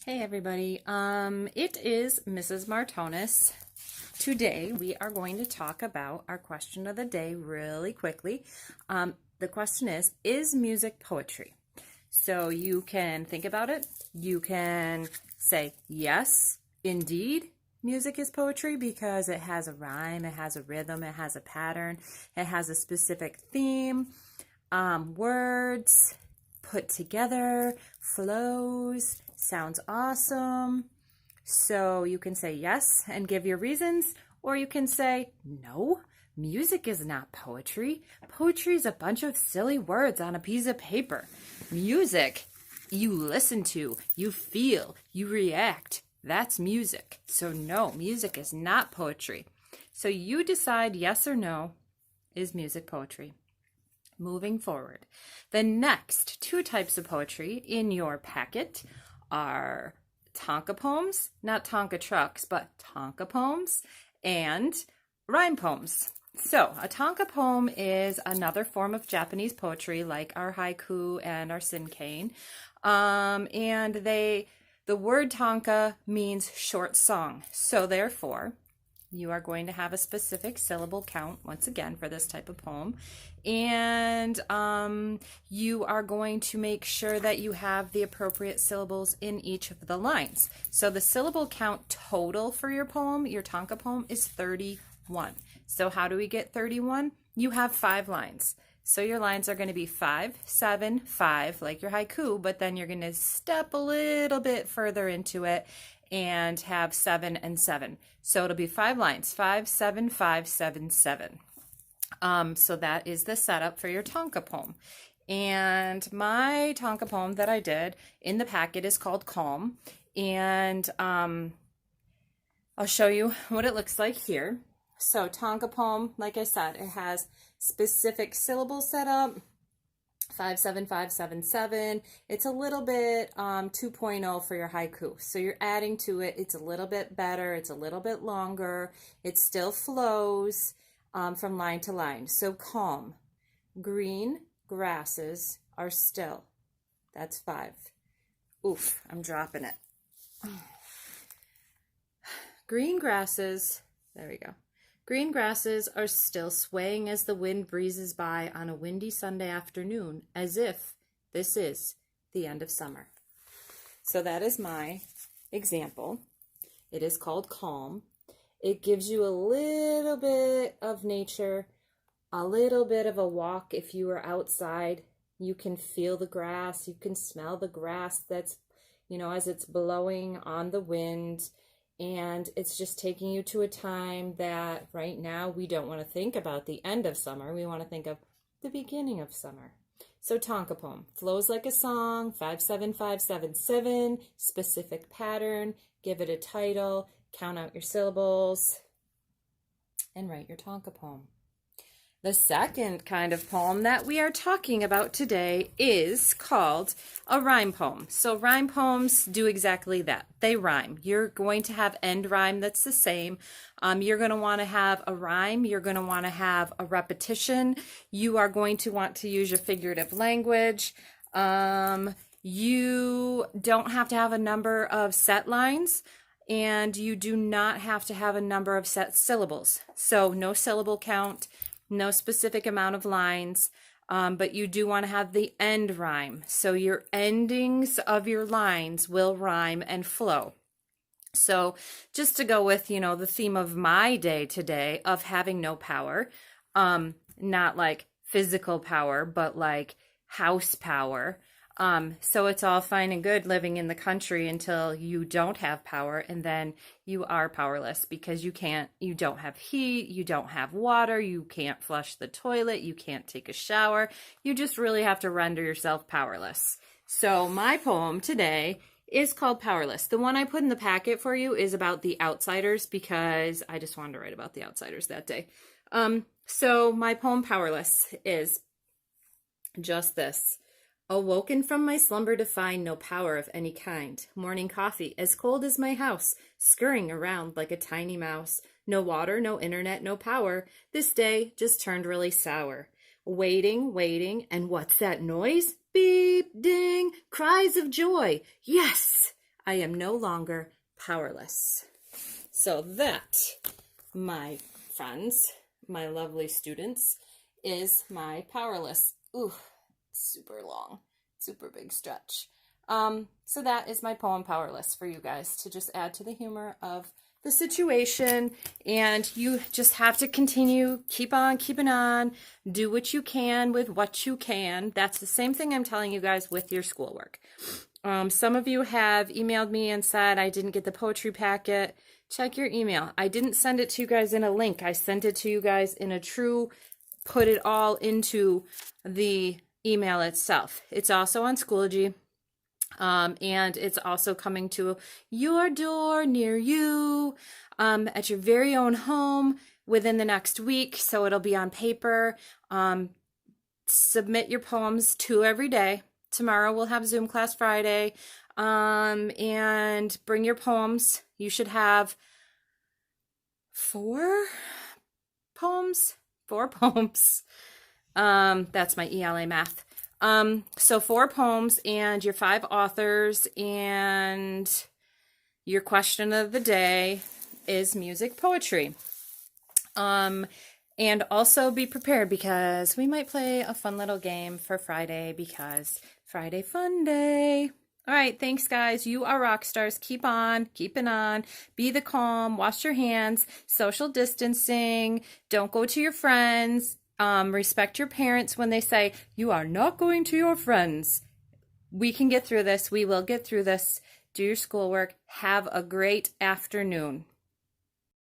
Hey everybody, it is Mrs. Martonis. Today we are going to talk about our question of the day really quickly. The question is music poetry? So you can think about it. You can say, yes, indeed, music is poetry because it has a rhyme, it has a rhythm, it has a pattern, it has a specific theme, words put together, flows, sounds awesome. So you can say yes and give your reasons, or you can say no, music is not poetry. Poetry is a bunch of silly words on a piece of paper. Music, you listen to, you feel, you react. That's music. So no, music is not poetry. So you decide yes or no, is music poetry? Moving forward, the next two types of poetry in your packet are Tanka poems, not Tonka trucks, but Tanka poems, and rhyme poems. So a Tanka poem is another form of Japanese poetry like our haiku and our sinkain. The word Tanka means short song. So therefore, you are going to have a specific syllable count, once again, for this type of poem. And you are going to make sure that you have the appropriate syllables in each of the lines. So the syllable count total for your poem, your Tanka poem, is 31. So how do we get 31? You have 5 lines. So your lines are going to be 5, 7, 5, like your haiku, but then you're going to step a little bit further into it and have 7 and 7. So it'll be 5 lines, 5, 7, 5, 7, 7. So that is the setup for your Tanka poem. And my Tanka poem that I did in the packet is called Calm. And I'll show you what it looks like here. So Tanka poem, like I said, it has specific syllable setup. 5, 7, 5, 7, 7. It's a little bit 2.0 for your haiku. So you're adding to it. It's a little bit better. It's a little bit longer. It still flows from line to line. So calm. Green grasses are still. That's 5. Oof, I'm dropping it. Green grasses, there we go. Green grasses are still swaying as the wind breezes by on a windy Sunday afternoon, as if this is the end of summer. So that is my example. It is called Calm. It gives you a little bit of nature, a little bit of a walk. If you are outside, you can feel the grass, you can smell the grass that's, as it's blowing on the wind. And it's just taking you to a time that right now we don't want to think about the end of summer. We want to think of the beginning of summer. So Tanka poem flows like a song, 5, 7, 5, 7, 7, specific pattern, give it a title, count out your syllables, and write your Tanka poem. The second kind of poem that we are talking about today is called a rhyme poem. So rhyme poems do exactly that. They rhyme. You're going to have end rhyme that's the same. You're going to want to have a rhyme. You're going to want to have a repetition. You are going to want to use your figurative language. You don't have to have a number of set lines. And you do not have to have a number of set syllables. So no syllable count. No specific amount of lines, but you do want to have the end rhyme. So your endings of your lines will rhyme and flow. So just to go with, the theme of my day today of having no power, not like physical power, but like house power. So it's all fine and good living in the country until you don't have power, and then you are powerless because you don't have heat, you don't have water, you can't flush the toilet, you can't take a shower. You just really have to render yourself powerless. So my poem today is called Powerless. The one I put in the packet for you is about the outsiders because I just wanted to write about the outsiders that day. So my poem Powerless is just this. Awoken from my slumber to find no power of any kind. Morning coffee, as cold as my house, scurrying around like a tiny mouse. No water, no internet, no power. This day just turned really sour. Waiting, and what's that noise? Beep, ding, cries of joy. Yes, I am no longer powerless. So that, my friends, my lovely students, is my powerless. Ooh, super long, super big stretch. So that is my poem Powerless for you guys to just add to the humor of the situation. And you just have to continue, keep on keeping on, do what you can with what you can. That's the same thing I'm telling you guys with your schoolwork. Some of you have emailed me and said, I didn't get the poetry packet. Check your email. I didn't send it to you guys in a link. I sent it to you guys in a true, put it all into the email itself. It's also on Schoology. And it's also coming to your door near you, at your very own home within the next week. So it'll be on paper. Submit your poems 2 every day. Tomorrow we'll have Zoom class Friday. And bring your poems. You should have 4 poems. 4 poems. That's my ELA math. So 4 poems and your 5 authors, and your question of the day is music poetry. And also be prepared because we might play a fun little game for Friday because Friday Fun Day. All right, thanks guys. You are rock stars. Keep on, keeping on. Be the calm, wash your hands, social distancing. Don't go to your friends. Respect your parents when they say, you are not going to your friends. We can get through this. We will get through this. Do your schoolwork. Have a great afternoon.